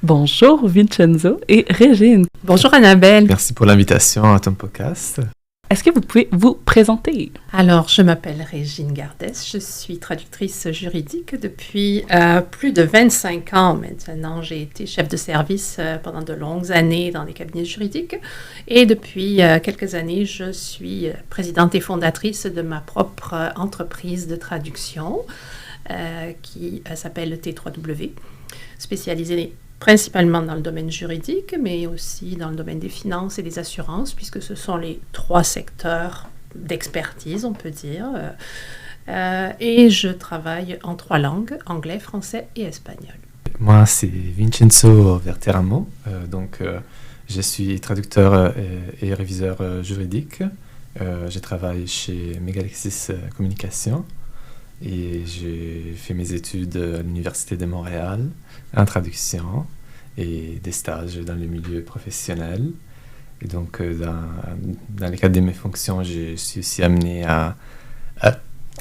Bonjour Vincenzo et Régine. Bonjour Annabelle. Merci pour l'invitation à ton podcast. Est-ce que vous pouvez vous présenter? Alors, je m'appelle Régine Gardès, je suis traductrice juridique depuis plus de 25 ans maintenant. J'ai été chef de service pendant de longues années dans les cabinets juridiques et depuis quelques années, je suis présidente et fondatrice de ma propre entreprise de traduction qui s'appelle T3W, spécialisée principalement dans le domaine juridique, mais aussi dans le domaine des finances et des assurances, puisque ce sont les trois secteurs d'expertise, on peut dire. Et je travaille en 3 langues, anglais, français et espagnol. Moi, c'est Vincenzo Verteramo. Je suis traducteur et réviseur juridique. Je travaille chez Megalexis Communication et j'ai fait mes études à l'Université de Montréal en traduction et des stages dans le milieu professionnel. Et donc, dans le cadre de mes fonctions, je suis aussi amené à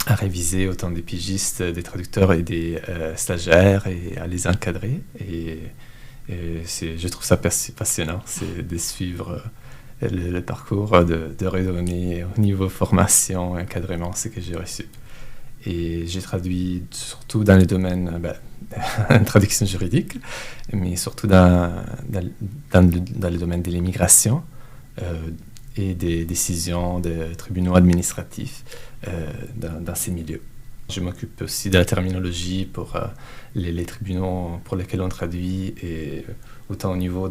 réviser autant des pigistes, des traducteurs et des stagiaires et à les encadrer. Et je trouve ça passionnant, c'est de suivre le parcours, de redonner au niveau formation et encadrement ce que j'ai reçu. Et j'ai traduit surtout dans les domaines traduction juridique, mais surtout dans le domaine de l'immigration et des décisions de tribunaux administratifs dans ces milieux. Je m'occupe aussi de la terminologie pour les tribunaux pour lesquels on traduit, et autant au niveau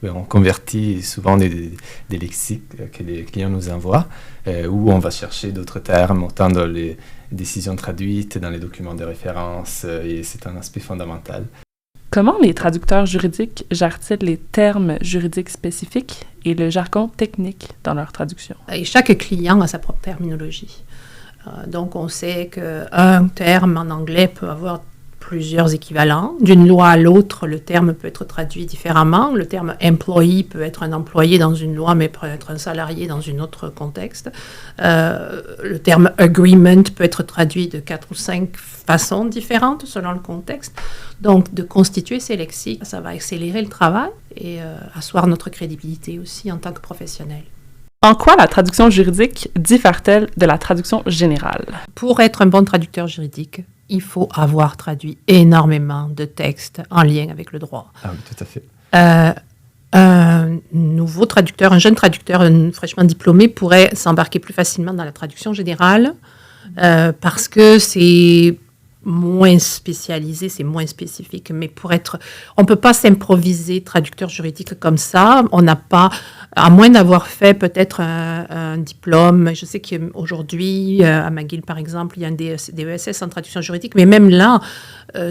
on convertit souvent des lexiques que les clients nous envoient, où on va chercher d'autres termes, autant dans les décisions traduites, dans les documents de référence, et c'est un aspect fondamental. Comment les traducteurs juridiques gèrent-ils les termes juridiques spécifiques et le jargon technique dans leur traduction? Et chaque client a sa propre terminologie. Donc, on sait qu'un terme en anglais peut avoir plusieurs équivalents. D'une loi à l'autre, le terme peut être traduit différemment. Le terme « employee » peut être un employé dans une loi, mais peut être un salarié dans un autre contexte. Le terme « agreement » peut être traduit de 4 ou 5 façons différentes selon le contexte. Donc, de constituer ces lexiques, ça va accélérer le travail et asseoir notre crédibilité aussi en tant que professionnel. En quoi la traduction juridique diffère-t-elle de la traduction générale? Pour être un bon traducteur juridique, il faut avoir traduit énormément de textes en lien avec le droit. Ah oui, tout à fait. Un nouveau traducteur, un jeune traducteur fraîchement diplômé pourrait s'embarquer plus facilement dans la traduction générale parce que c'est moins spécialisé, c'est moins spécifique, mais on ne peut pas s'improviser traducteur juridique comme ça. On n'a pas, à moins d'avoir fait peut-être un diplôme. Je sais qu'aujourd'hui, à McGill par exemple, il y a un DESS en traduction juridique, mais même là,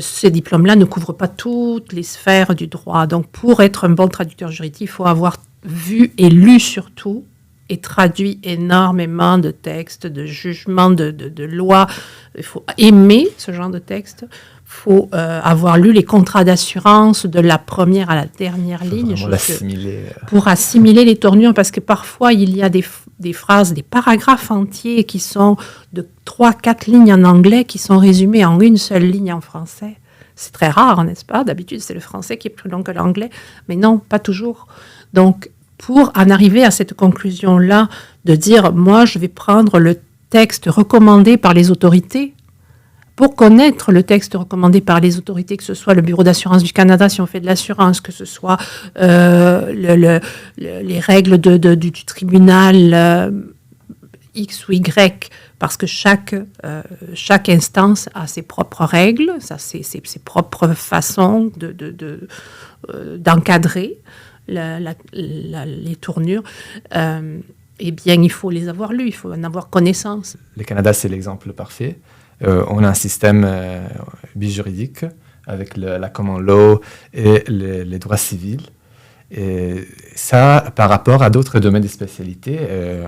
ces diplômes-là ne couvrent pas toutes les sphères du droit. Donc, pour être un bon traducteur juridique, il faut avoir vu et lu surtout et traduit énormément de textes, de jugements, de lois. Il faut aimer ce genre de texte. Il faut avoir lu les contrats d'assurance de la première à la dernière ligne. Pour assimiler les tournures, parce que parfois, il y a des phrases, des paragraphes entiers qui sont de 3-4 lignes en anglais qui sont résumés en une seule ligne en français. C'est très rare, n'est-ce pas? D'habitude, c'est le français qui est plus long que l'anglais. Mais non, pas toujours. Donc, pour en arriver à cette conclusion-là, de dire, moi, je vais prendre le texte recommandé par les autorités. Pour connaître le texte recommandé par les autorités, que ce soit le Bureau d'assurance du Canada, si on fait de l'assurance, que ce soit les règles du tribunal X ou Y, parce que chaque instance a ses propres règles, ça, ses propres façons d'encadrer les tournures, eh bien, il faut les avoir lues, il faut en avoir connaissance. Le Canada, c'est l'exemple parfait. On a un système bijuridique avec la common law et les droits civils. Et ça, par rapport à d'autres domaines de spécialité,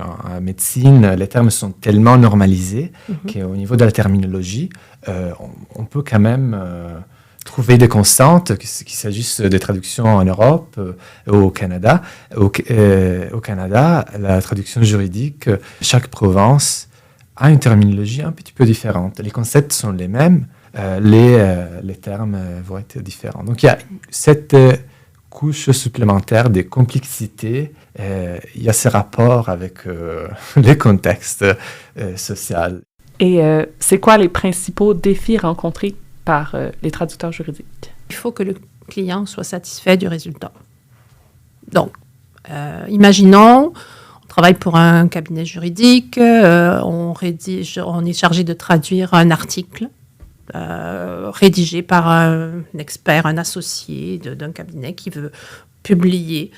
en médecine, les termes sont tellement normalisés qu'au niveau de la terminologie, on peut quand même trouver des constantes, qu'il s'agisse des traductions en Europe, au Canada. Au Canada, la traduction juridique, chaque province a une terminologie un petit peu différente. Les concepts sont les mêmes, les termes vont être différents. Donc il y a cette couche supplémentaire de complexité, il y a ces rapports avec les contextes sociaux. Et c'est quoi les principaux défis rencontrés par les traducteurs juridiques? Il faut que le client soit satisfait du résultat. Donc, imaginons, on travaille pour un cabinet juridique, on est chargé de traduire un article rédigé par un expert, un associé d'un cabinet qui veut publier.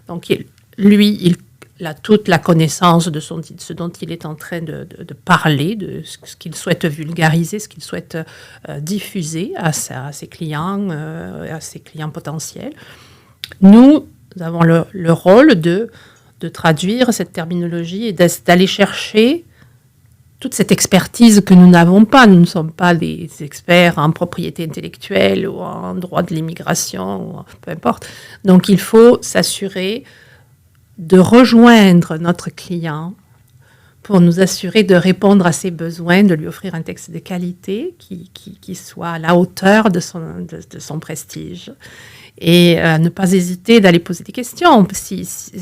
Donc, il a toute la connaissance de ce dont il est en train de parler, de ce qu'il souhaite vulgariser, ce qu'il souhaite diffuser à ses clients, à ses clients potentiels. Nous avons le rôle de traduire cette terminologie et d'aller chercher toute cette expertise que nous n'avons pas. Nous ne sommes pas des experts en propriété intellectuelle ou en droit de l'immigration, ou peu importe. Donc, il faut s'assurer de rejoindre notre client pour nous assurer de répondre à ses besoins, de lui offrir un texte de qualité qui soit à la hauteur de son prestige. Et ne pas hésiter d'aller poser des questions.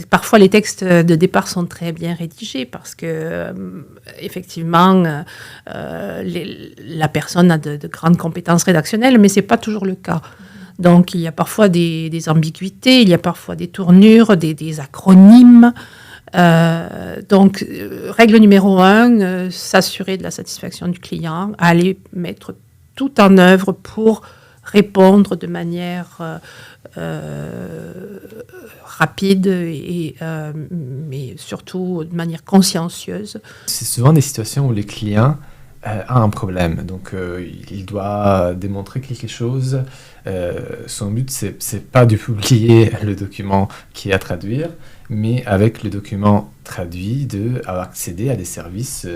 Parfois, les textes de départ sont très bien rédigés parce que, effectivement, la personne a de grandes compétences rédactionnelles, mais ce n'est pas toujours le cas. Donc, il y a parfois des ambiguïtés, il y a parfois des tournures, des acronymes. Donc, règle numéro 1, s'assurer de la satisfaction du client, aller mettre tout en œuvre pour répondre de manière rapide mais surtout de manière consciencieuse. C'est souvent des situations où les clients a un problème, donc il doit démontrer quelque chose. Son but, c'est pas de publier le document qui est à traduire, mais avec le document traduit, d'accéder à des services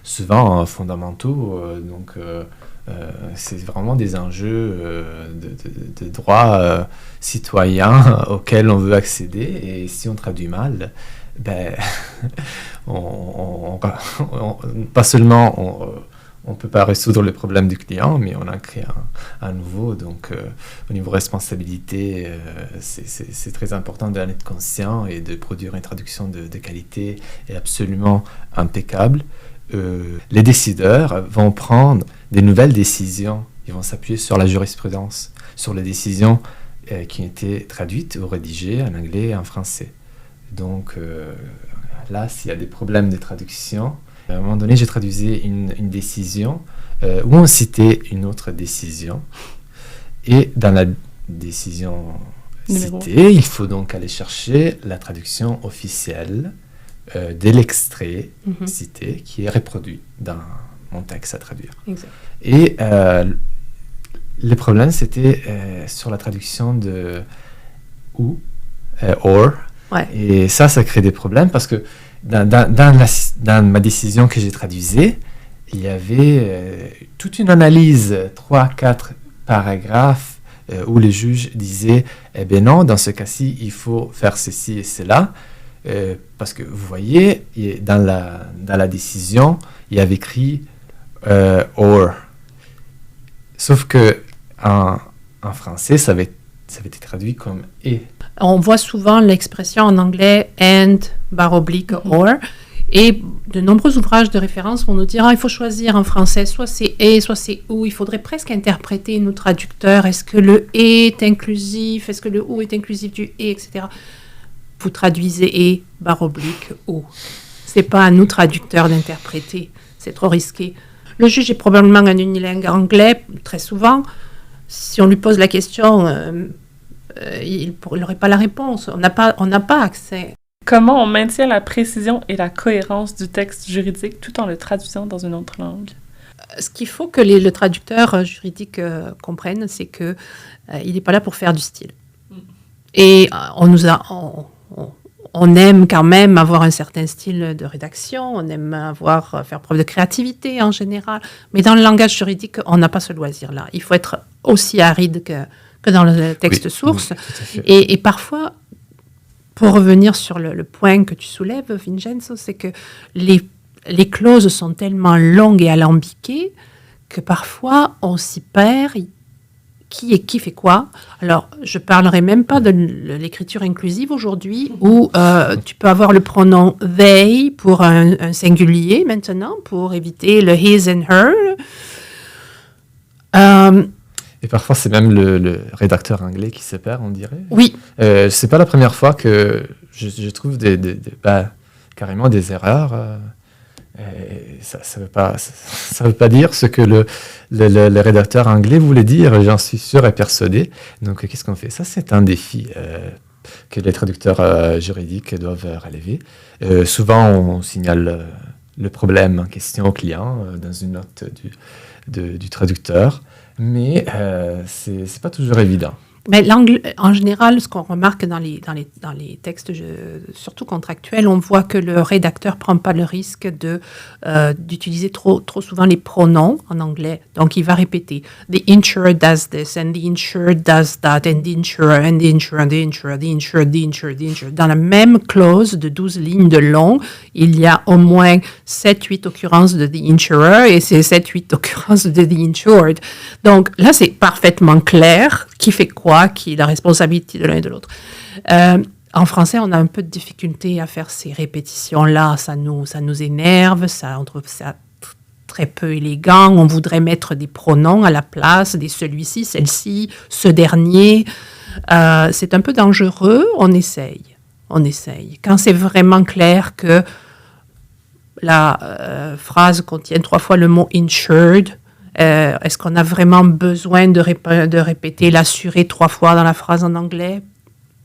souvent fondamentaux. Donc, c'est vraiment des enjeux de droits citoyens auxquels on veut accéder. Et si on traduit mal, ben, pas seulement on ne peut pas résoudre le problème du client, mais on en crée un nouveau. Donc, au niveau responsabilité, c'est très important d'en être conscient et de produire une traduction de qualité et absolument impeccable. Les décideurs vont prendre des nouvelles décisions. Ils vont s'appuyer sur la jurisprudence, sur les décisions qui ont été traduites ou rédigées en anglais et en français. Donc, là, s'il y a des problèmes de traduction, à un moment donné, j'ai traduisé une décision où on citait une autre décision. Et dans la décision citée, il faut donc aller chercher la traduction officielle de l'extrait cité qui est reproduit dans mon texte à traduire. Exact. Et le problème, c'était sur la traduction de ou, or. Ouais. Et ça crée des problèmes parce que dans ma décision que j'ai traduisée, il y avait toute une analyse, 3-4 paragraphes, où le juge disait « Eh bien non, dans ce cas-ci, il faut faire ceci et cela. » Parce que vous voyez, dans la décision, il y avait écrit « or ». Sauf que en français, ça avait été traduit comme « et ». On voit souvent l'expression en anglais « and » / or, et de nombreux ouvrages de référence vont nous dire il faut choisir en français, soit c'est « et », soit c'est « ou ». Il faudrait presque interpréter, nous traducteurs, est-ce que le « et » est inclusif, est-ce que le « ou » est inclusif du « et », etc. Vous traduisez « et » / ou. C'est pas à nous traducteurs d'interpréter, c'est trop risqué. Le juge est probablement un unilingue anglais, très souvent. Si on lui pose la question, il n'aurait pas la réponse. On n'a pas accès. Comment on maintient la précision et la cohérence du texte juridique tout en le traduisant dans une autre langue? Ce qu'il faut que le traducteur juridique comprenne, c'est qu'il n'est pas là pour faire du style. Et on aime quand même avoir un certain style de rédaction, on aime faire preuve de créativité en général, mais dans le langage juridique, on n'a pas ce loisir-là. Il faut être aussi aride que dans le texte source. Oui, et parfois, pour revenir sur le point que tu soulèves, Vincenzo, c'est que les clauses sont tellement longues et alambiquées que parfois on s'y perd. Qui fait quoi? Alors, je ne parlerai même pas de l'écriture inclusive aujourd'hui, où tu peux avoir le pronom they pour un singulier maintenant, pour éviter le his and her. Et parfois, c'est même le rédacteur anglais qui se perd, on dirait. Oui. C'est pas la première fois que je trouve carrément des erreurs. Et ça veut pas dire ce que le rédacteur anglais voulait dire, j'en suis sûr et persuadé. Donc, qu'est-ce qu'on fait? Ça, c'est un défi que les traducteurs juridiques doivent relever. Souvent, on signale le problème en question au client dans une note du traducteur, mais c'est pas toujours évident. Mais en général, ce qu'on remarque dans les textes, surtout contractuels, on voit que le rédacteur ne prend pas le risque d'utiliser trop souvent les pronoms en anglais. Donc, il va répéter « The insurer does this, and the insured does that, and the insurer, and the insurer, and the insurer, the insured, the insured, the insured ». Dans la même clause de 12 lignes de long, il y a au moins 7-8 occurrences de « the insurer » et c'est 7-8 occurrences de « the insured ». Donc, là, c'est parfaitement clair qui fait quoi, qui est la responsabilité de l'un et de l'autre. En français, on a un peu de difficulté à faire ces répétitions-là. Ça nous énerve, on trouve ça très peu élégant. On voudrait mettre des pronoms à la place des celui-ci, celle-ci, ce dernier. C'est un peu dangereux. On essaye. Quand c'est vraiment clair que la phrase contient 3 fois le mot « insured », est-ce qu'on a vraiment besoin de répéter l'assuré 3 fois dans la phrase en anglais?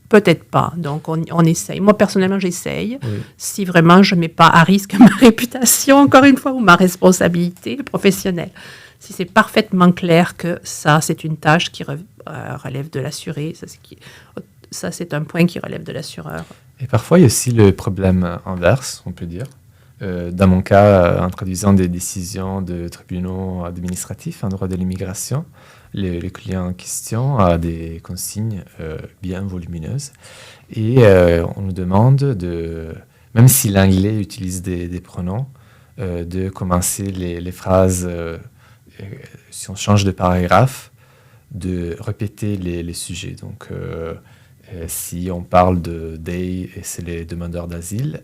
Peut-être pas. Donc, on essaye. Moi, personnellement, j'essaye. Oui. Si vraiment je ne mets pas à risque ma réputation, encore une fois, ou ma responsabilité professionnelle. Si c'est parfaitement clair que ça, c'est une tâche qui relève de l'assuré, ça, c'est un point qui relève de l'assureur. Et parfois, il y a aussi le problème inverse, on peut dire. Dans mon cas, en traduisant des décisions de tribunaux administratifs en droit de l'immigration, le client en question a des consignes bien volumineuses et on nous demande, même si l'anglais utilise des pronoms, de commencer les phrases, si on change de paragraphe, de répéter les sujets. Donc, si on parle de « they » et c'est les demandeurs d'asile,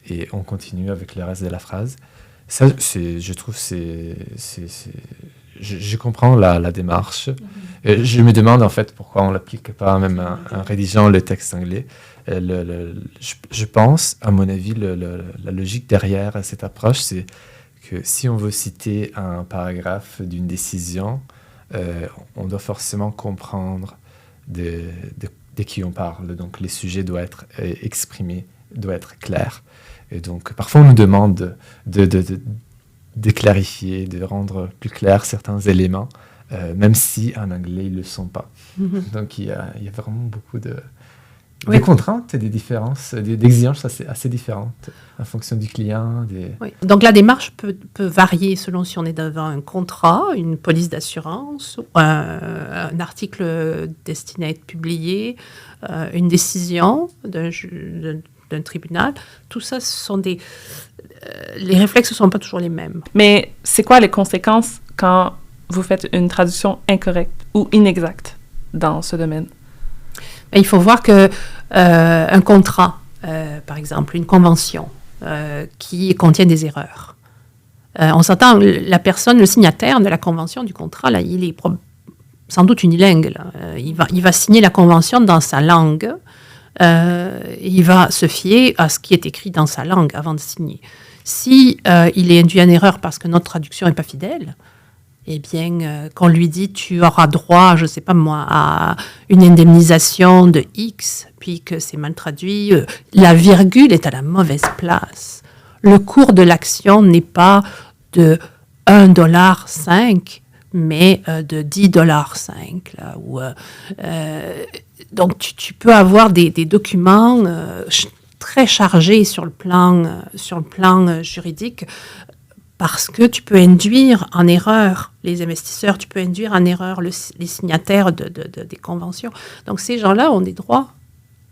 et on continue avec le reste de la phrase. Ça, je trouve, je comprends la démarche. Je me demande en fait pourquoi on ne l'applique pas même en rédigeant le texte anglais. Je pense, à mon avis, la logique derrière cette approche, c'est que si on veut citer un paragraphe d'une décision, on doit forcément comprendre de qui on parle. Donc, les sujets doivent être exprimés, doivent être clairs. Et donc, parfois, on nous demande de clarifier, de rendre plus clairs certains éléments, même si en anglais, ils ne le sont pas. Donc, il y a vraiment beaucoup de contraintes et des différences, d'exigences assez différentes en fonction du client. Oui. Donc, la démarche peut varier selon si on est devant un contrat, une police d'assurance, un article destiné à être publié, une décision d'un tribunal. Tout ça, ce sont les réflexes ne sont pas toujours les mêmes. Mais c'est quoi les conséquences quand vous faites une traduction incorrecte ou inexacte dans ce domaine? Il faut voir que un contrat, par exemple, une convention qui contient des erreurs. On s'entend, la personne, le signataire de la convention, du contrat, là, il est sans doute unilingue. Là. Il va signer la convention dans sa langue. Il va se fier à ce qui est écrit dans sa langue avant de signer. Si il est induit en erreur parce que notre traduction n'est pas fidèle, eh bien, qu'on lui dit tu auras droit, je ne sais pas moi, à une indemnisation de X, puis que c'est mal traduit, la virgule est à la mauvaise place. Le cours de l'action n'est pas de 1,5 $, mais de 10,5 $. Là, donc, tu peux avoir des documents très chargés sur le plan juridique, parce que tu peux induire en erreur les investisseurs, tu peux induire en erreur les signataires des conventions. Donc, ces gens-là ont des droits.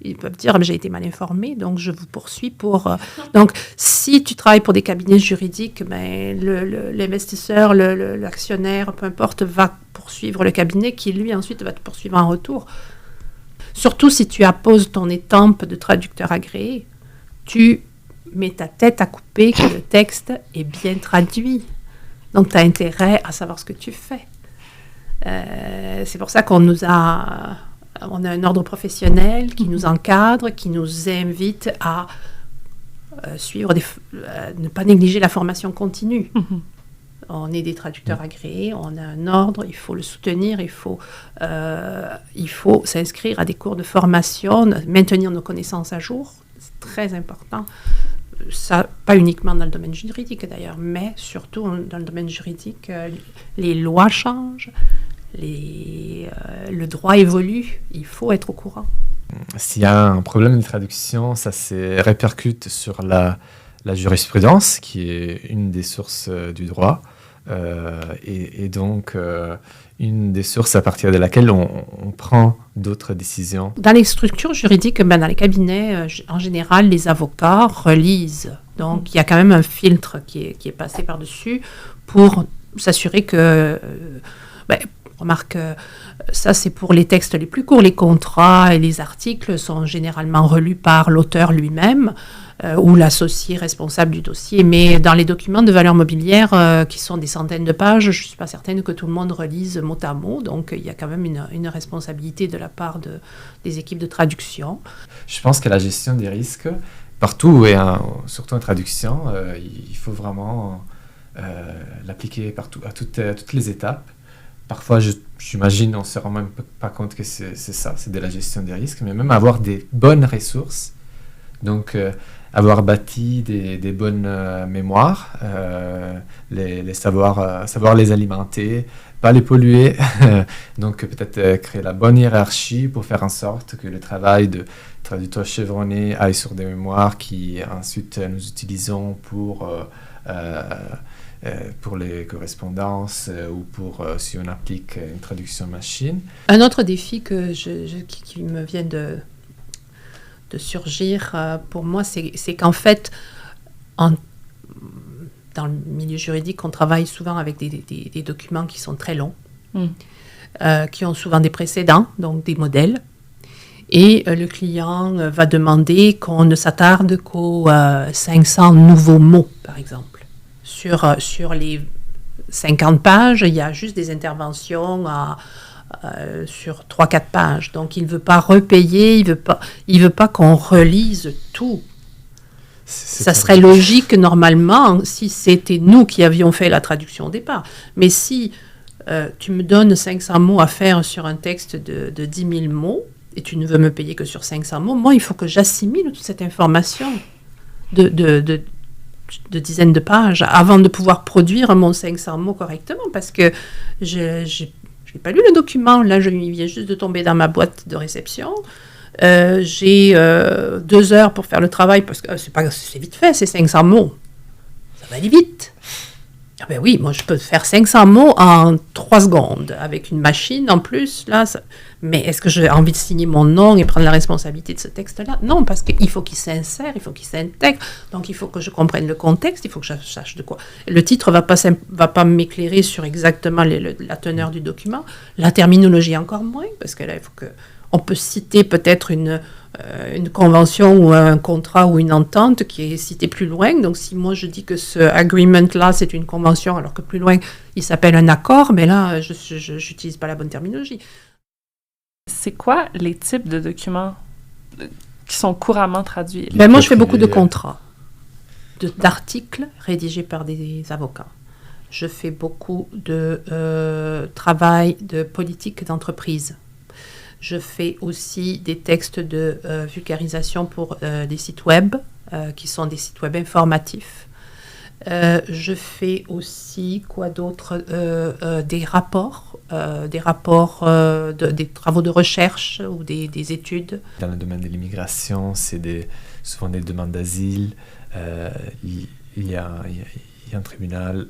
Ils peuvent dire, j'ai été mal informé, donc je vous poursuis pour... Donc, si tu travailles pour des cabinets juridiques, l'investisseur, l'actionnaire, peu importe, va poursuivre le cabinet qui, lui, ensuite, va te poursuivre en retour. Surtout si tu apposes ton étampe de traducteur agréé, tu mets ta tête à couper que le texte est bien traduit. Donc, tu as intérêt à savoir ce que tu fais. C'est pour ça qu'on a un ordre professionnel qui nous encadre, qui nous invite à suivre, ne pas négliger la formation continue. On est des traducteurs agréés, on a un ordre, il faut le soutenir, il faut s'inscrire à des cours de formation, maintenir nos connaissances à jour, c'est très important. Ça, pas uniquement dans le domaine juridique d'ailleurs, mais surtout dans le domaine juridique, les lois changent, le droit évolue, il faut être au courant. S'il y a un problème de traduction, ça se répercute sur la jurisprudence, qui est une des sources du droit, et donc une des sources à partir de laquelle on prend d'autres décisions. Dans les structures juridiques, dans les cabinets, en général, les avocats relisent. Donc, il y a quand même un filtre qui est passé par-dessus pour s'assurer que... remarque, ça c'est pour les textes les plus courts. Les contrats et les articles sont généralement relus par l'auteur lui-même ou l'associé responsable du dossier. Mais dans les documents de valeur mobilière, qui sont des centaines de pages, je ne suis pas certaine que tout le monde relise mot à mot. Donc il y a quand même une responsabilité de la part des équipes de traduction. Je pense que la gestion des risques, partout et surtout en traduction, il faut vraiment l'appliquer partout, à toutes les étapes. Parfois, j'imagine, on ne se rend même pas compte que c'est ça, c'est de la gestion des risques, mais même avoir des bonnes ressources, donc avoir bâti des bonnes mémoires, savoir les alimenter, pas les polluer, donc peut-être créer la bonne hiérarchie pour faire en sorte que le travail de traducteur chevronné aille sur des mémoires qui ensuite nous utilisons pour les correspondances ou pour si on applique une traduction machine. Un autre défi qui me vient de surgir pour moi, c'est qu'en fait, dans le milieu juridique, on travaille souvent avec des documents qui sont très longs, qui ont souvent des précédents, donc des modèles. Et le client va demander qu'on ne s'attarde qu'aux 500 nouveaux mots, par exemple. Sur les 50 pages, il y a juste des interventions sur 3-4 pages. Donc, il ne veut pas repayer, il veut pas qu'on relise tout. Ça serait logique, normalement, si c'était nous qui avions fait la traduction au départ. Mais si tu me donnes 500 mots à faire sur un texte de 10 000 mots, et tu ne veux me payer que sur 500 mots, moi, il faut que j'assimile toute cette information de dizaines de pages avant de pouvoir produire mon 500 mots correctement, parce que je n'ai pas lu le document. Là, il vient juste de tomber dans ma boîte de réception. J'ai 2 heures pour faire le travail, parce que c'est vite fait, c'est 500 mots. Ça va aller vite. Ah ben oui, moi je peux faire 500 mots en 3 secondes, avec une machine en plus, là. Mais est-ce que j'ai envie de signer mon nom et prendre la responsabilité de ce texte-là? Non, parce qu'il faut qu'il s'insère, il faut qu'il s'intègre, donc il faut que je comprenne le contexte, il faut que je sache de quoi. Le titre va pas m'éclairer sur exactement la teneur du document, la terminologie encore moins, parce que là, il faut que... On peut citer peut-être une convention ou un contrat ou une entente qui est citée plus loin. Donc, si moi je dis que ce agreement-là, c'est une convention, alors que plus loin, il s'appelle un accord, mais là, je n'utilise pas la bonne terminologie. C'est quoi les types de documents qui sont couramment traduits? Moi, je fais beaucoup de contrats, d'articles rédigés par des avocats. Je fais beaucoup de travail de politique d'entreprise. Je fais aussi des textes de vulgarisation pour des sites web, qui sont des sites web informatifs. Je fais aussi, quoi d'autre, des rapports, des travaux de recherche ou des études. Dans le domaine de l'immigration, c'est souvent des demandes d'asile. il y a un tribunal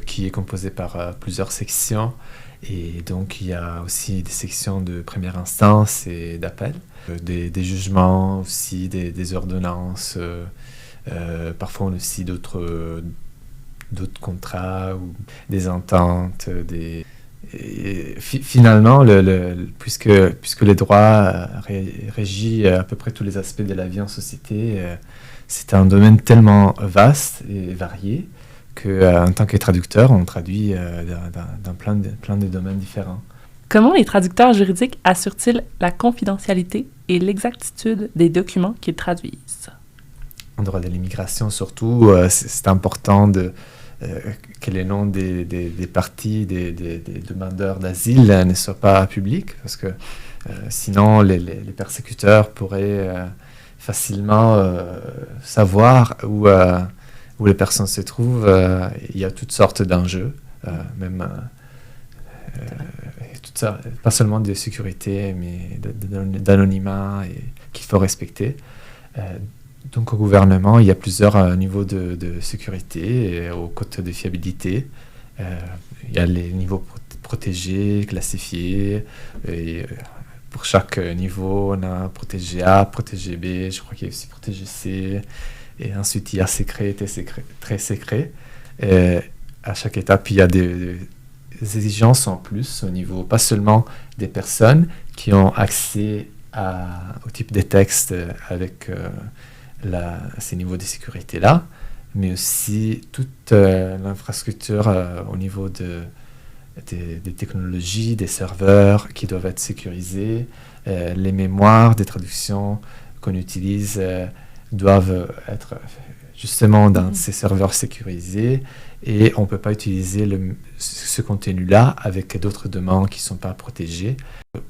qui est composé par plusieurs sections. Et donc, il y a aussi des sections de première instance et d'appel, des jugements aussi, des ordonnances, parfois aussi d'autres contrats ou des ententes. Finalement, puisque le droit régit à peu près tous les aspects de la vie en société, c'est un domaine tellement vaste et varié qu'en tant que traducteur, on traduit dans plein de domaines différents. Comment les traducteurs juridiques assurent-ils la confidentialité et l'exactitude des documents qu'ils traduisent? En droit de l'immigration, surtout, c'est important que les noms des parties, des demandeurs d'asile ne soient pas publics, parce que sinon les persécuteurs pourraient facilement savoir où les personnes se trouvent. Il y a toutes sortes d'enjeux, même tout ça, pas seulement de sécurité, mais d'anonymat qu'il faut respecter. Donc au gouvernement, il y a plusieurs niveaux de sécurité au code de fiabilité. Il y a les niveaux protégés, classifiés. Et pour chaque niveau, on a protégé A, protégé B, je crois qu'il y a aussi protégé C. Et ensuite, il y a secret et très secret. Et à chaque étape, il y a des exigences en plus au niveau, pas seulement des personnes qui ont accès au type de texte avec ces niveaux de sécurité-là, mais aussi toute l'infrastructure au niveau des technologies, des serveurs qui doivent être sécurisés, les mémoires des traductions qu'on utilise doivent être justement dans ces serveurs sécurisés, et on ne peut pas utiliser ce contenu-là avec d'autres demandes qui ne sont pas protégées.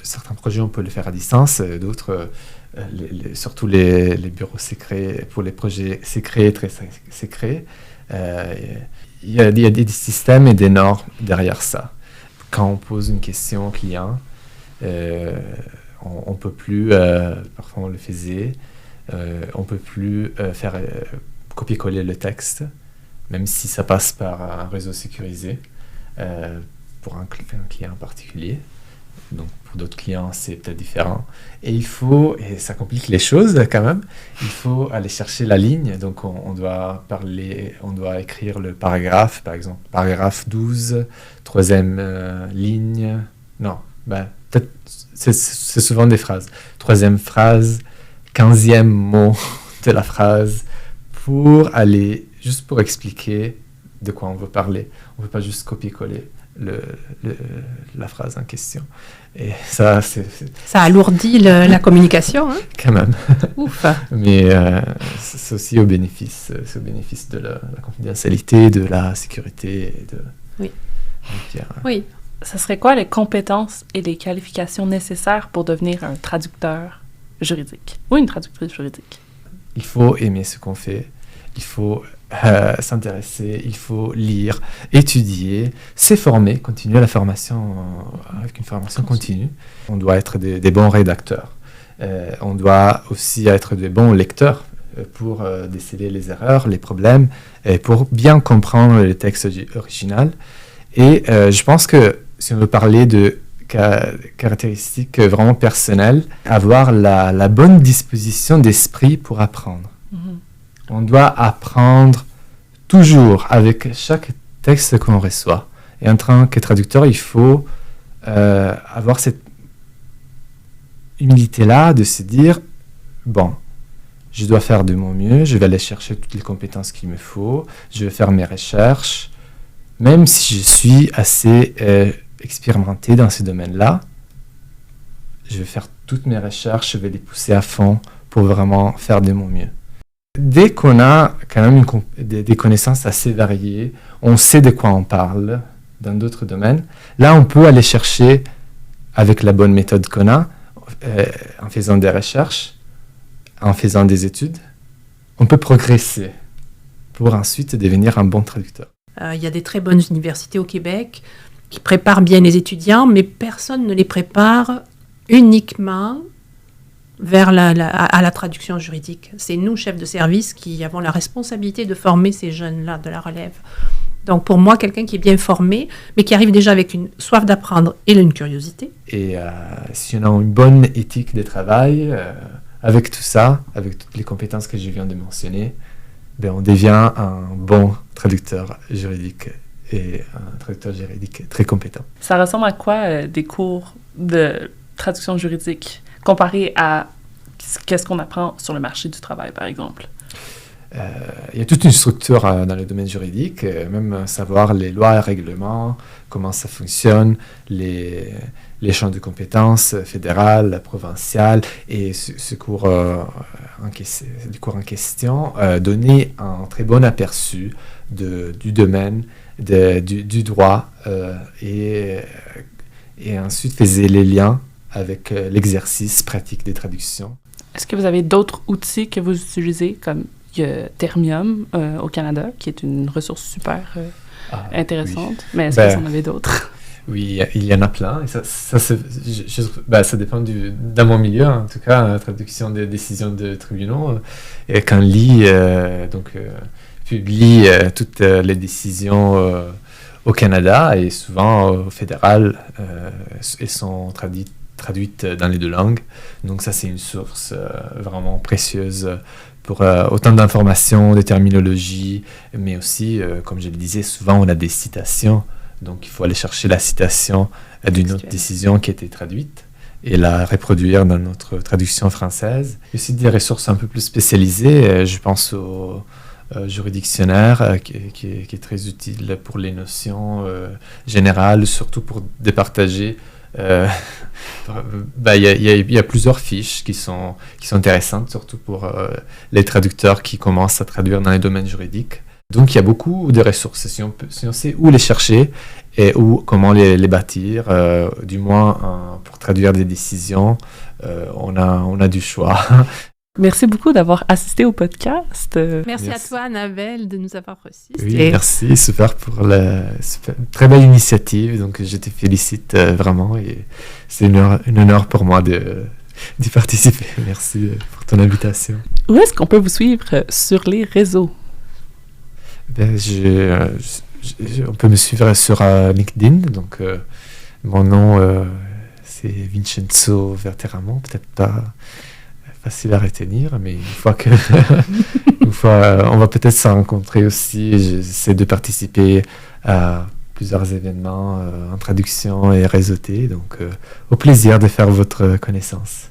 Certains projets, on peut le faire à distance, d'autres, surtout les bureaux secrets, pour les projets secrets, très secrets, il y a des systèmes et des normes derrière ça. Quand on pose une question au client, on ne peut plus, parfois on le faisait, on ne peut plus faire copier-coller le texte, même si ça passe par un réseau sécurisé, pour un client en particulier. Donc pour d'autres clients, c'est peut-être différent. Et ça complique les choses quand même, il faut aller chercher la ligne. Donc on doit écrire le paragraphe, par exemple, paragraphe 12, troisième ligne. Non, peut-être, c'est souvent des phrases. Troisième phrase, 15e mot de la phrase, juste pour expliquer de quoi on veut parler. On ne veut pas juste copier-coller la phrase en question. Et ça, ça alourdit la communication, hein? Quand même. Ouf. Mais c'est aussi au bénéfice de la confidentialité, de la sécurité. Oui. Donc, oui. Ça serait quoi les compétences et les qualifications nécessaires pour devenir un traducteur juridique ou une traductrice juridique? Il faut aimer ce qu'on fait. Il faut s'intéresser, il faut lire, étudier, s'informer, continuer la formation avec une formation continue. On doit être des bons rédacteurs. On doit aussi être des bons lecteurs pour déceler les erreurs, les problèmes, et pour bien comprendre le texte original. Et je pense que si on veut parler de caractéristiques vraiment personnelles, avoir la bonne disposition d'esprit pour apprendre. On doit apprendre toujours avec chaque texte qu'on reçoit. Et en tant que traducteur, il faut avoir cette humilité-là de se dire, bon, je dois faire de mon mieux, je vais aller chercher toutes les compétences qu'il me faut, je vais faire mes recherches, même si je suis assez expérimenté dans ce domaine-là, je vais faire toutes mes recherches, je vais les pousser à fond pour vraiment faire de mon mieux. Dès qu'on a quand même des connaissances assez variées, on sait de quoi on parle dans d'autres domaines, là on peut aller chercher avec la bonne méthode qu'on a, en faisant des recherches, en faisant des études, on peut progresser pour ensuite devenir un bon traducteur. Il y a des très bonnes universités au Québec qui préparent bien les étudiants, mais personne ne les prépare uniquement à la traduction juridique. C'est nous, chefs de service, qui avons la responsabilité de former ces jeunes-là de la relève. Donc, pour moi, quelqu'un qui est bien formé, mais qui arrive déjà avec une soif d'apprendre et une curiosité. Et si on a une bonne éthique de travail, avec tout ça, avec toutes les compétences que je viens de mentionner, on devient un bon traducteur juridique et un traducteur juridique très compétent. Ça ressemble à quoi des cours de traduction juridique comparé à qu'est-ce qu'on apprend sur le marché du travail, par exemple? Il y a toute une structure dans le domaine juridique, même savoir les lois et règlements, comment ça fonctionne, les champs de compétences fédérales, provinciales, et ce cours en question donnait un très bon aperçu du domaine, du droit, et ensuite faisait les liens avec l'exercice pratique des traductions. Est-ce que vous avez d'autres outils que vous utilisez, comme il y a Termium au Canada, qui est une ressource super intéressante, oui. Mais est-ce que vous en avez d'autres? Oui, il y en a plein. Et ça dépend dans mon milieu, en tout cas, la traduction des décisions de tribunaux. Et quand lit, publie toutes les décisions au Canada et souvent au fédéral, elles sont traduites dans les deux langues. Donc ça, c'est une source vraiment précieuse pour autant d'informations, de terminologie, mais aussi, comme je le disais, souvent on a des citations. Donc il faut aller chercher la citation d'une autre décision qui a été traduite et la reproduire dans notre traduction française. Il y a aussi des ressources un peu plus spécialisées. Je pense au juridictionnaire qui est très utile pour les notions générales, surtout pour départager. Il y a plusieurs fiches qui sont intéressantes, surtout pour les traducteurs qui commencent à traduire dans les domaines juridiques. Donc il y a beaucoup de ressources, si on sait où les chercher et comment les bâtir, du moins pour traduire des décisions, on a du choix. Merci beaucoup d'avoir assisté au podcast. Merci à toi, Annabelle, de nous avoir reçus. Oui, merci, super pour très belle initiative. Donc, je te félicite vraiment et c'est un honneur pour moi d'y participer. Merci pour ton invitation. Où est-ce qu'on peut vous suivre sur les réseaux? On peut me suivre sur LinkedIn. Donc, mon nom, c'est Vincenzo Verteramo. Peut-être pas facile à retenir, mais une fois on va peut-être se rencontrer aussi. J'essaie de participer à plusieurs événements en traduction et réseauté, donc au plaisir de faire votre connaissance.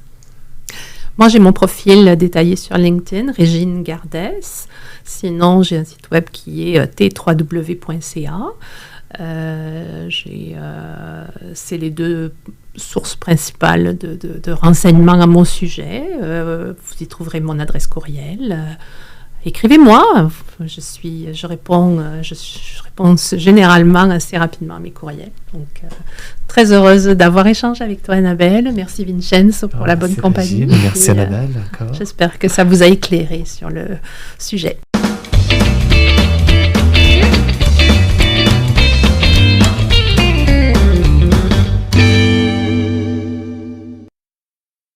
Moi, j'ai mon profil détaillé sur LinkedIn, Régine Gardès. Sinon, j'ai un site web qui est t3w.ca. C'est les deux sources principales de renseignements à mon sujet. Vous y trouverez mon adresse courriel. Écrivez-moi. Je réponds généralement assez rapidement à mes courriels. Donc, très heureuse d'avoir échangé avec toi, Annabelle. Merci Vincenzo pour la bonne compagnie. Merci Annabelle. J'espère que ça vous a éclairé sur le sujet.